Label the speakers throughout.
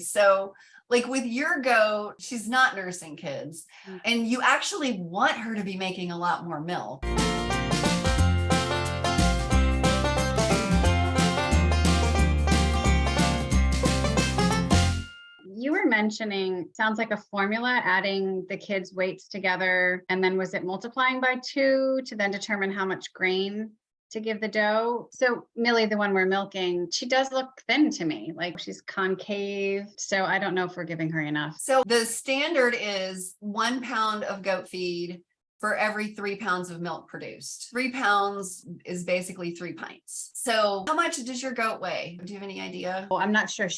Speaker 1: So like with your goat, she's not nursing kids, and you actually want her to be making a lot more milk.
Speaker 2: You were mentioning, sounds like a formula, adding the kids' weights together, and then was it multiplying by 2 to then determine how much grain to give the dough? So Millie, the one we're milking, she does look thin to me, like she's concave. So I don't know if we're giving her enough.
Speaker 1: So the standard is 1 pound of goat feed for every 3 pounds of milk produced. 3 pounds is basically 3 pints. So how much does your goat weigh? Do you have any idea?
Speaker 2: Well, I'm not sure.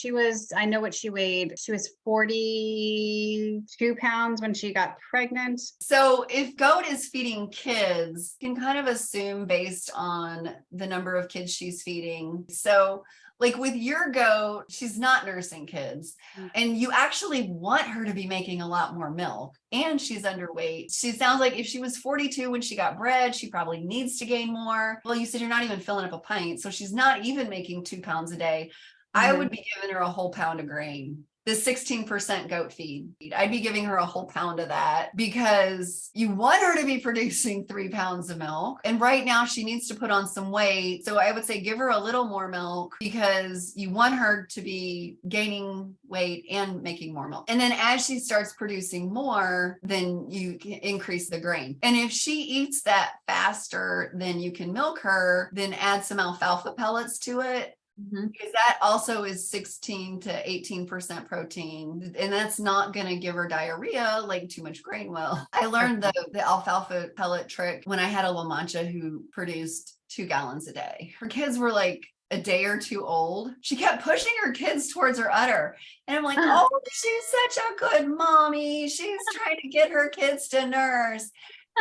Speaker 2: I know what she weighed. She was 42 pounds when she got pregnant.
Speaker 1: So if goat is feeding kids, you can kind of assume based on the number of kids she's feeding. So like with your goat, she's not nursing kids, and you actually want her to be making a lot more milk, and she's underweight. She sounds like if she was 42 when she got bred, she probably needs to gain more. Well, you said you're not even filling up a pint, so she's not even making 2 pounds a day. I would be giving her a whole pound of grain. The 16% goat feed. I'd be giving her a whole pound of that because you want her to be producing 3 pounds of milk. And right now she needs to put on some weight. So I would say give her a little more milk because you want her to be gaining weight and making more milk. And then as she starts producing more, then you can increase the grain. And if she eats that faster than you can milk her, then add some alfalfa pellets to it. Because that also is 16 to 18% protein, and that's not going to give her diarrhea like too much grain will. I learned the alfalfa pellet trick when I had a La Mancha who produced 2 gallons a day. Her kids were like a day or 2 old. She kept pushing her kids towards her udder. And I'm like, oh, she's such a good mommy. She's trying to get her kids to nurse.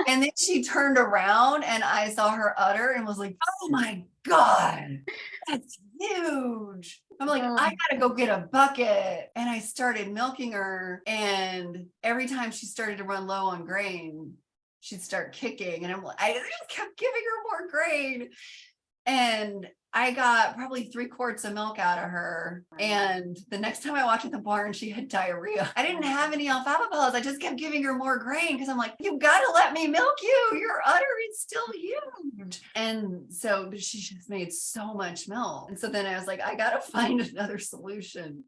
Speaker 1: And then she turned around and I saw her udder and was like, oh my God, that's huge. I'm like, I gotta go get a bucket. And I started milking her. And every time she started to run low on grain, she'd start kicking. And I just kept giving her more grain. And I got probably 3 quarts of milk out of her. And the next time I walked in the barn, she had diarrhea. I didn't have any alfalfa pellets. I just kept giving her more grain because I'm like, you got to let me milk you. Your udder is still huge. And so she just made so much milk. And so then I was like, I got to find another solution.